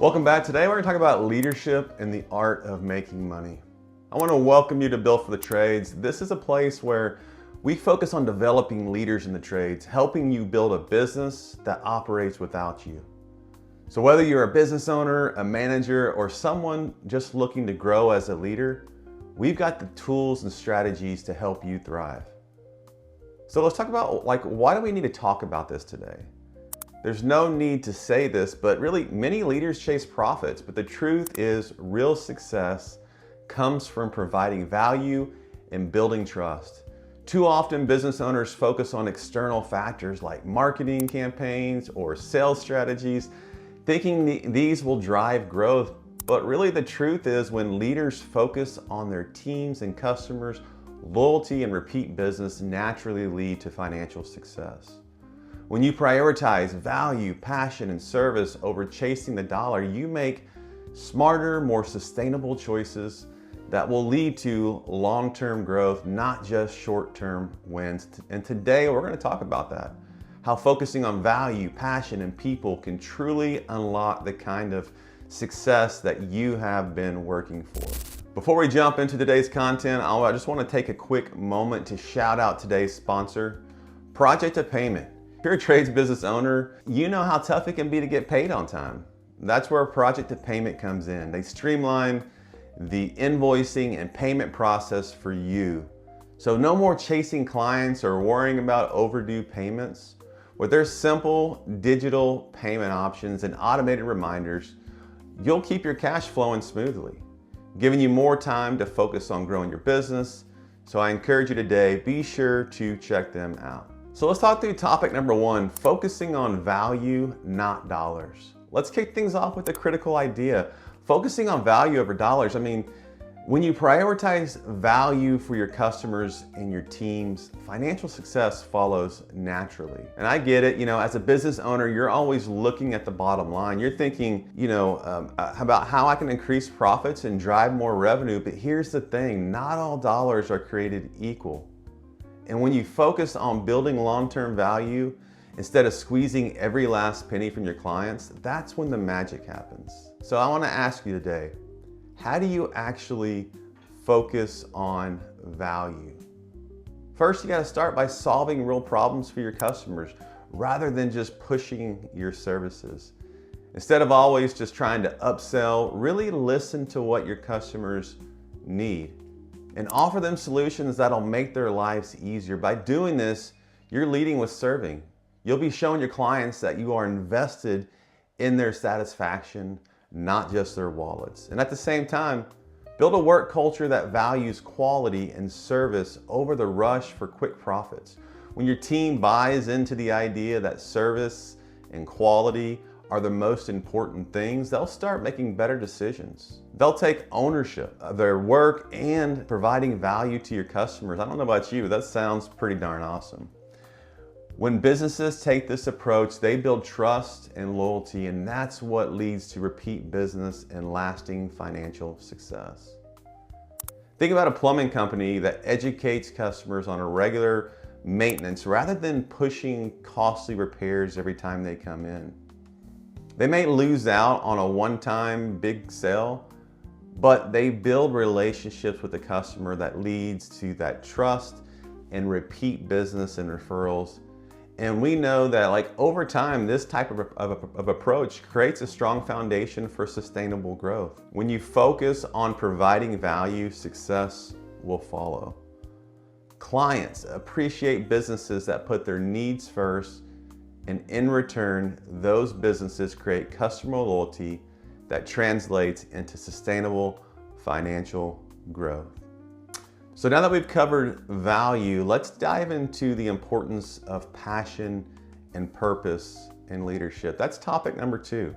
Welcome back. Today we're going to talk about leadership and the art of making money. I want to welcome you to Built for the Trades. This is a place where we focus on developing leaders in the trades, helping you build a business that operates without you. So whether you're a business owner, a manager, or someone just looking to grow as a leader, we've got the tools and strategies to help you thrive. So let's talk about why do we need to talk about this today? There's no need to say this, but really many leaders chase profits, but the truth is real success comes from providing value and building trust. Too often business owners focus on external factors like marketing campaigns or sales strategies, thinking these will drive growth. But really the truth is when leaders focus on their teams and customers, loyalty and repeat business naturally lead to financial success. When you prioritize value, passion, and service over chasing the dollar, you make smarter, more sustainable choices that will lead to long-term growth, not just short-term wins. And today we're going to talk about that. How focusing on value, passion, and people can truly unlock the kind of success that you have been working for. Before we jump into today's content, I just want to take a quick moment to shout out today's sponsor, Project of Payment. If you're a trades business owner, you know how tough it can be to get paid on time. That's where Project of Payment comes in. They streamline the invoicing and payment process for you. So no more chasing clients or worrying about overdue payments. With their simple digital payment options and automated reminders, you'll keep your cash flowing smoothly, giving you more time to focus on growing your business. So I encourage you today, be sure to check them out. So let's talk through topic number one, focusing on value, not dollars. Let's kick things off with a critical idea. Focusing on value over dollars. I mean, when you prioritize value for your customers and your teams, financial success follows naturally. And I get it, as a business owner, you're always looking at the bottom line. You're thinking, about how I can increase profits and drive more revenue. But here's the thing, not all dollars are created equal. And when you focus on building long-term value, instead of squeezing every last penny from your clients, that's when the magic happens. So I want to ask you today, how do you actually focus on value? First, you got to start by solving real problems for your customers rather than just pushing your services. Instead of always just trying to upsell, really listen to what your customers need and offer them solutions that'll make their lives easier. By doing this, you're leading with serving. You'll be showing your clients that you are invested in their satisfaction, not just their wallets. And at the same time, build a work culture that values quality and service over the rush for quick profits. When your team buys into the idea that service and quality are the most important things, they'll start making better decisions. They'll take ownership of their work and providing value to your customers. I don't know about you, but that sounds pretty darn awesome. When businesses take this approach, they build trust and loyalty, and that's what leads to repeat business and lasting financial success. Think about a plumbing company that educates customers on a regular maintenance rather than pushing costly repairs every time they come in. They may lose out on a one-time big sale, but they build relationships with the customer that leads to that trust and repeat business and referrals. And we know that over time, this type of approach creates a strong foundation for sustainable growth. When you focus on providing value, success will follow. Clients appreciate businesses that put their needs first, and in return, those businesses create customer loyalty that translates into sustainable financial growth. So now that we've covered value, let's dive into the importance of passion and purpose in leadership. That's topic number two,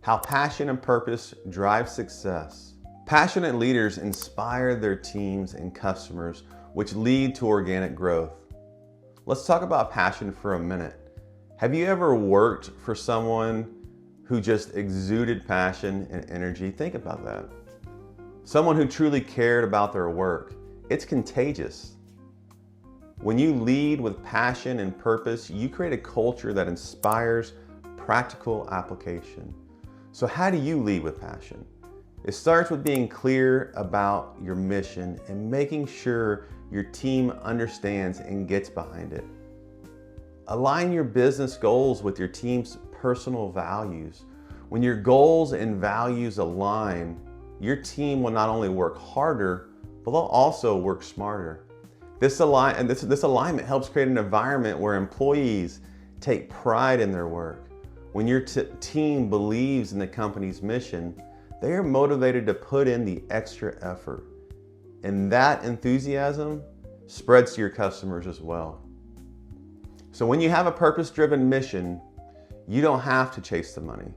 how passion and purpose drive success. Passionate leaders inspire their teams and customers, which lead to organic growth. Let's talk about passion for a minute. Have you ever worked for someone who just exuded passion and energy? Think about that. Someone who truly cared about their work. It's contagious. When you lead with passion and purpose, you create a culture that inspires practical application. So how do you lead with passion? It starts with being clear about your mission and making sure your team understands and gets behind it. Align your business goals with your team's personal values. When your goals and values align, your team will not only work harder, but they'll also work smarter. This alignment helps create an environment where employees take pride in their work. When your team believes in the company's mission, they are motivated to put in the extra effort. And that enthusiasm spreads to your customers as well. So when you have a purpose-driven mission, you don't have to chase the money.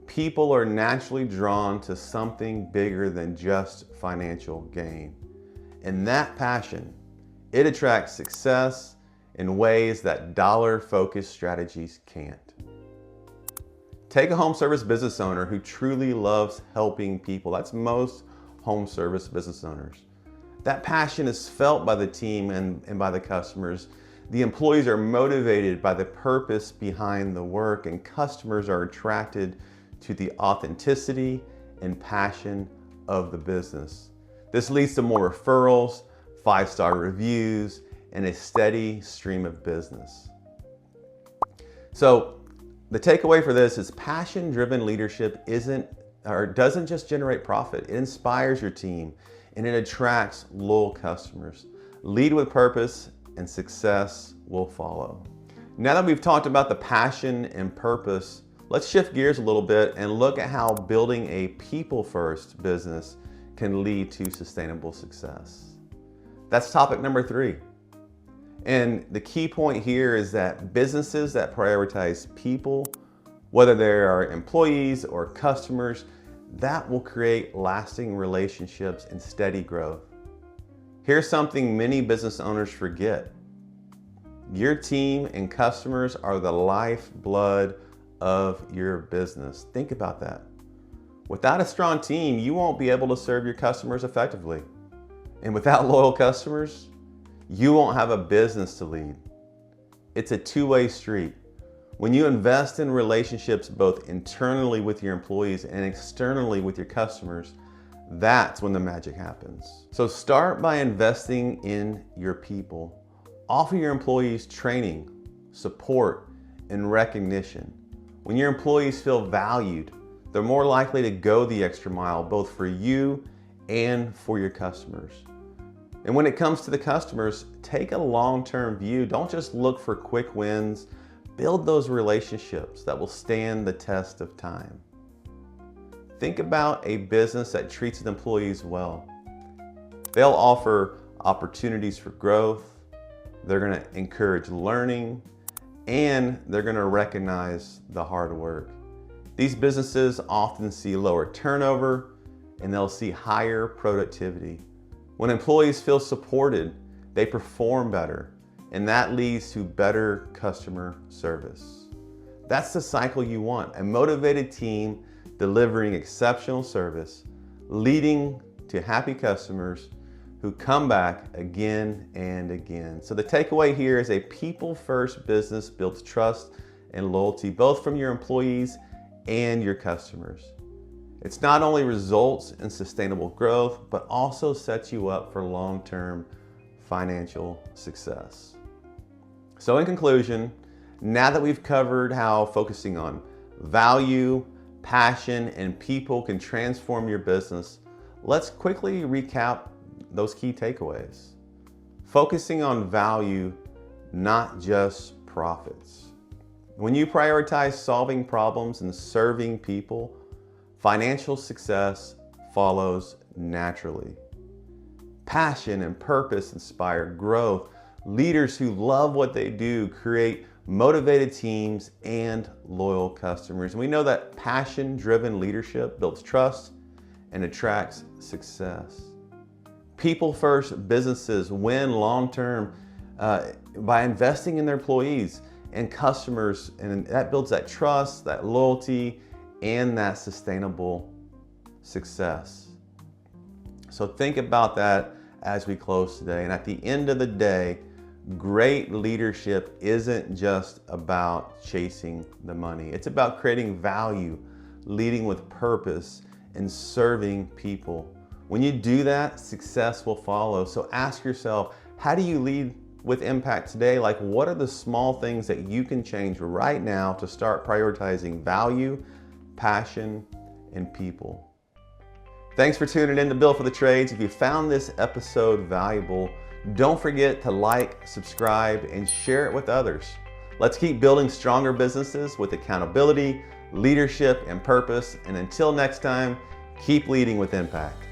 People are naturally drawn to something bigger than just financial gain. And that passion, it attracts success in ways that dollar-focused strategies can't. Take a home service business owner who truly loves helping people. That's most home service business owners. That passion is felt by the team and by the customers. The employees are motivated by the purpose behind the work, and customers are attracted to the authenticity and passion of the business. This leads to more referrals, 5-star reviews, and a steady stream of business. So the takeaway for this is passion-driven leadership doesn't just generate profit. It inspires your team and it attracts loyal customers. Lead with purpose and success will follow. Now that we've talked about the passion and purpose, let's shift gears a little bit and look at how building a people-first business can lead to sustainable success. That's topic number 3. And the key point here is that businesses that prioritize people, whether they are employees or customers, that will create lasting relationships and steady growth. Here's something many business owners forget. Your team and customers are the lifeblood of your business. Think about that. Without a strong team, you won't be able to serve your customers effectively. And without loyal customers, you won't have a business to lead. It's a two-way street. When you invest in relationships both internally with your employees and externally with your customers, that's when the magic happens. So start by investing in your people. Offer your employees training, support, and recognition. When your employees feel valued, they're more likely to go the extra mile, both for you and for your customers. And when it comes to the customers, take a long-term view. Don't just look for quick wins. Build those relationships that will stand the test of time. Think about a business that treats its employees well. They'll offer opportunities for growth. They're going to encourage learning, and they're going to recognize the hard work. These businesses often see lower turnover, and they'll see higher productivity. When employees feel supported, they perform better, and that leads to better customer service. That's the cycle you want: a motivated team delivering exceptional service, leading to happy customers who come back again and again. So the takeaway here is a people-first business builds trust and loyalty, both from your employees and your customers. It's not only results in sustainable growth, but also sets you up for long-term financial success. So in conclusion, now that we've covered how focusing on value, passion, and people can transform your business, let's quickly recap those key takeaways. Focusing on value, not just profits. When you prioritize solving problems and serving people, financial success follows naturally. Passion and purpose inspire growth. Leaders who love what they do create motivated teams and loyal customers. And we know that passion-driven leadership builds trust and attracts success. People-first businesses win long-term by investing in their employees and customers, and that builds that trust, that loyalty, and that sustainable success. So think about that as we close today. And at the end of the day, great leadership isn't just about chasing the money. It's about creating value, leading with purpose, and serving people. When you do that, success will follow. So ask yourself, how do you lead with impact today? Like, what are the small things that you can change right now to start prioritizing value, passion, and people? Thanks for tuning in to Built for the Trades. If you found this episode valuable, don't forget to like, subscribe, and share it with others. Let's keep building stronger businesses with accountability, leadership, and purpose. And until next time, keep leading with impact.